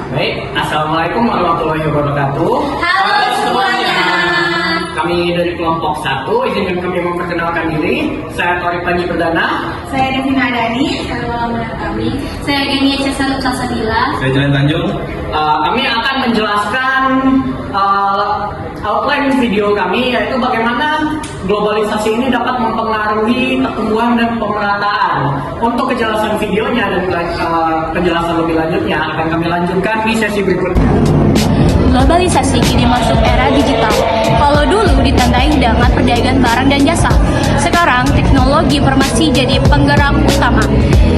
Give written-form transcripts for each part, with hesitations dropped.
Baik, Assalamualaikum warahmatullahi wabarakatuh. Halo semuanya. Kami dari kelompok 1, izinkan kami memperkenalkan diri. Saya Torik Panji Perdana. Saya Devina Adani. Saya Muhammad Kami. Saya Genia Cesar Salsabila. Saya Jalan Tanjung. Kami akan menjelaskan outline video kami, yaitu bagaimana globalisasi ini dapat mempengaruhi pertumbuhan dan pemerataan. Untuk kejelasan videonya dan penjelasan lebih lanjutnya akan kami lanjutkan di sesi berikutnya. Globalisasi kini masuk era digital. Kalau dulu ditandai dengan perdagangan barang dan jasa, sekarang teknologi informasi jadi penggerak utama.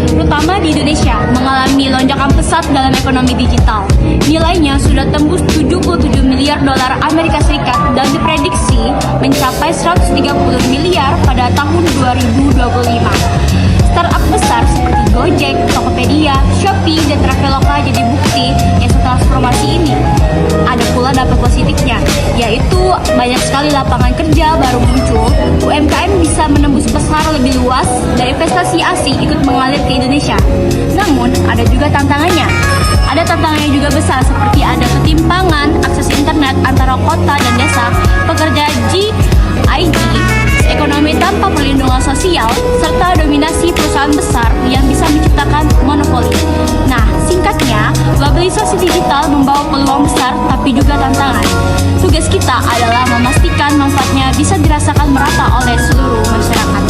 Terutama di Indonesia mengalami lonjakan pesat dalam ekonomi digital. Nilainya sudah tembus 77 miliar dolar Amerika Serikat dan diprediksi mencapai 130 miliar pada tahun 2025. Startup besar seperti Gojek, Tokopedia, Shopee, dan Traveloka jadi bukti yang setelah transformasi ini. Ada pula dampak positifnya, yaitu banyak sekali lapangan kerja baru muncul, UMKM bisa menembus pasar lebih luas, dan investasi asing ikut mengalir ke Indonesia. Namun, ada juga tantangannya. Ada tantangannya juga besar seperti ada ketimpangan akses internet antara kota dan desa, pekerja GIG, ekonomi tanpa perlindungan sosial, serta dominasi perusahaan besar yang bisa menciptakan monopoli. Nah, singkatnya, globalisasi digital membawa peluang besar tapi juga tantangan. Tugas kita adalah memastikan manfaatnya bisa dirasakan merata oleh seluruh masyarakat.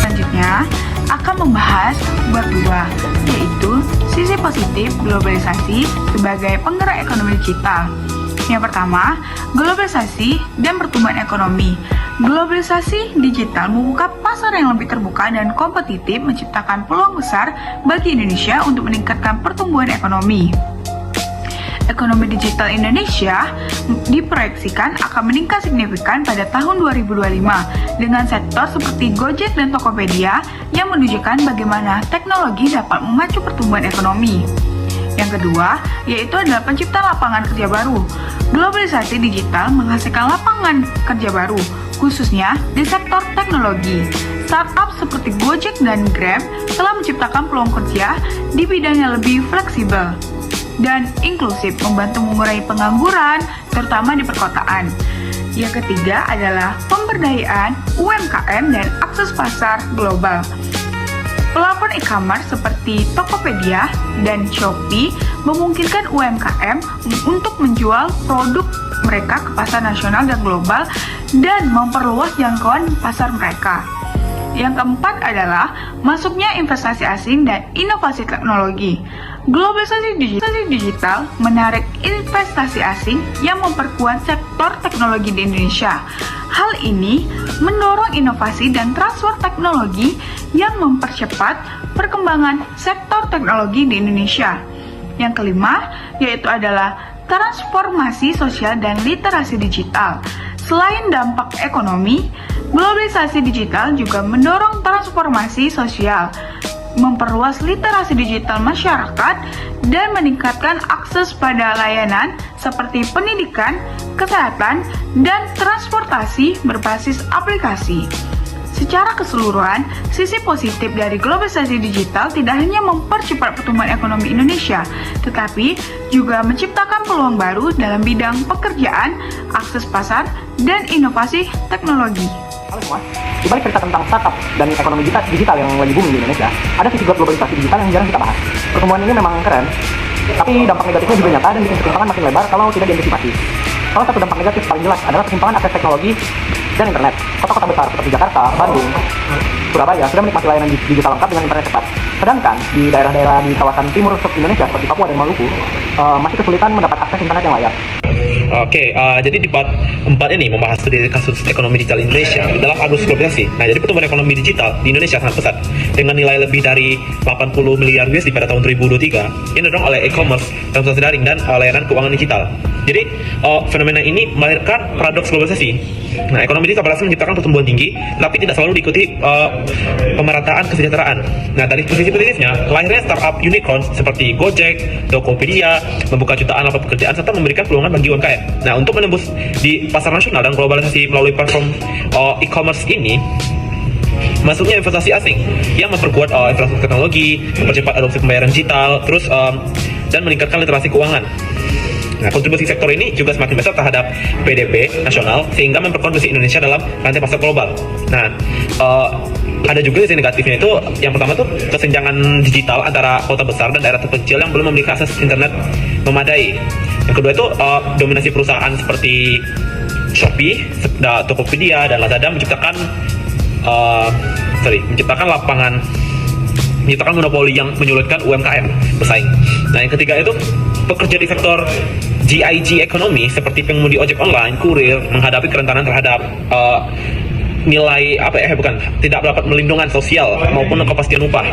Selanjutnya akan membahas bab 2, yaitu sisi positif globalisasi sebagai penggerak ekonomi digital. Yang pertama, globalisasi dan pertumbuhan ekonomi. Globalisasi digital membuka pasar yang lebih terbuka dan kompetitif, menciptakan peluang besar bagi Indonesia untuk meningkatkan pertumbuhan ekonomi. Ekonomi digital Indonesia diproyeksikan akan meningkat signifikan pada tahun 2025 dengan sektor seperti Gojek dan Tokopedia yang menunjukkan bagaimana teknologi dapat memacu pertumbuhan ekonomi. Yang kedua, yaitu adalah penciptaan lapangan kerja baru. Globalisasi digital menghasilkan lapangan kerja baru, khususnya di sektor teknologi. Startup seperti Gojek dan Grab telah menciptakan peluang kerja di bidang yang lebih fleksibel dan inklusif, membantu mengurangi pengangguran, terutama di perkotaan. Yang ketiga adalah pemberdayaan UMKM dan akses pasar global. Platform e-commerce seperti Tokopedia dan Shopee memungkinkan UMKM untuk menjual produk mereka ke pasar nasional dan global dan memperluas jangkauan pasar mereka. Yang keempat adalah masuknya investasi asing dan inovasi teknologi. Globalisasi digital menarik investasi asing yang memperkuat sektor teknologi di Indonesia. Hal ini mendorong inovasi dan transfer teknologi yang mempercepat perkembangan sektor teknologi di Indonesia. Yang kelima, yaitu adalah transformasi sosial dan literasi digital. Selain dampak ekonomi, globalisasi digital juga mendorong transformasi sosial, memperluas literasi digital masyarakat, dan meningkatkan akses pada layanan seperti pendidikan, kesehatan, dan transportasi berbasis aplikasi. Secara keseluruhan, sisi positif dari globalisasi digital tidak hanya mempercepat pertumbuhan ekonomi Indonesia, tetapi juga menciptakan peluang baru dalam bidang pekerjaan, akses pasar, dan inovasi teknologi. Halo semua, di balik cerita tentang startup dan ekonomi digital yang lagi booming di Indonesia, ada sisi globalisasi digital yang jarang kita bahas. Pertumbuhan ini memang keren, tapi dampak negatifnya juga nyata dan bikin ketimpangan makin lebar kalau tidak diantisipasi. Salah satu dampak negatif paling jelas adalah ketimpangan akses teknologi dan internet. Kota-kota besar seperti Jakarta, Bandung, Surabaya sudah menikmati layanan digital lengkap dengan internet cepat. Sedangkan di daerah-daerah di kawasan timur Indonesia seperti Papua dan Maluku masih kesulitan mendapat akses internet yang layak. Oke, jadi di part 4 ini membahas studi kasus ekonomi digital Indonesia dalam arus globalisasi. Nah, jadi pertumbuhan ekonomi digital di Indonesia sangat pesat dengan nilai lebih dari 80 miliar USD pada tahun 2023 yang didorong oleh e-commerce, transaksi daring, dan layanan keuangan digital. Jadi, fenomena ini melahirkan paradoks globalisasi. Nah, ekonomi digital berhasil menciptakan pertumbuhan tinggi, tapi tidak selalu diikuti pemerataan kesejahteraan. Nah, dari posisi positifnya, lahirnya startup unicorn seperti Gojek, Tokopedia, membuka jutaan lapangan pekerjaan serta memberikan peluang bagi UMKM. Nah, untuk menembus di pasar nasional dan globalisasi melalui platform e-commerce ini, masuknya investasi asing yang memperkuat infrastruktur teknologi, mempercepat adopsi pembayaran digital, terus dan meningkatkan literasi keuangan. Nah, kontribusi sektor ini juga semakin besar terhadap PDB nasional sehingga memperkuat Indonesia dalam rantai pasar global. Nah, ada juga sisi negatifnya itu, yang pertama tuh kesenjangan digital antara kota besar dan daerah terpencil yang belum memiliki akses internet memadai. Yang kedua itu dominasi perusahaan seperti Shopee, Tokopedia, dan Lazada menciptakan monopoli yang menyulitkan UMKM bersaing. Nah, yang ketiga itu pekerja di sektor GIG ekonomi seperti pengemudi ojek online, kurir menghadapi kerentanan terhadap tidak dapat melindungan sosial maupun kepastian upah.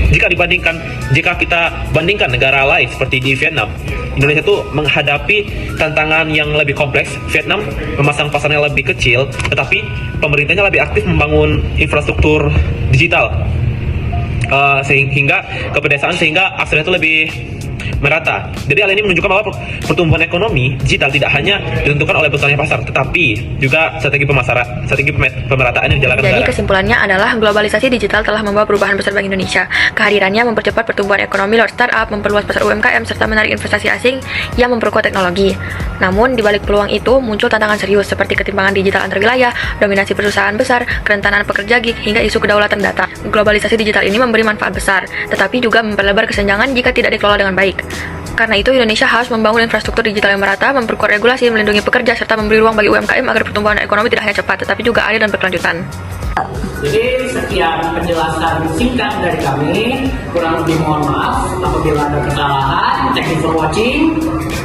Jika kita bandingkan negara lain seperti di Vietnam, Indonesia itu menghadapi tantangan yang lebih kompleks. Vietnam memasang pasarnya lebih kecil, tetapi pemerintahnya lebih aktif membangun infrastruktur digital sehingga aksesnya itu lebih merata. Jadi hal ini menunjukkan bahwa pertumbuhan ekonomi digital tidak hanya ditentukan oleh besarnya pasar, tetapi juga strategi pemerataan yang dijalankan Jadi negara. kesimpulannya adalah globalisasi digital telah membawa perubahan besar bagi Indonesia. Kehadirannya mempercepat pertumbuhan ekonomi lewat startup, memperluas pasar UMKM, serta menarik investasi asing yang memperkuat teknologi. Namun, di balik peluang itu muncul tantangan serius seperti ketimpangan digital antar wilayah, dominasi perusahaan besar, kerentanan pekerja gig, hingga isu kedaulatan data. Globalisasi digital ini memberi manfaat besar, tetapi juga memperlebar kesenjangan jika tidak dikelola dengan baik. Karena itu, Indonesia harus membangun infrastruktur digital yang merata, memperkuat regulasi, melindungi pekerja, serta memberi ruang bagi UMKM agar pertumbuhan ekonomi tidak hanya cepat, tetapi juga adil dan berkelanjutan. Jadi sekian penjelasan singkat dari kami. Kurang lebih mohon maaf apabila ada kesalahan. Thank you for watching.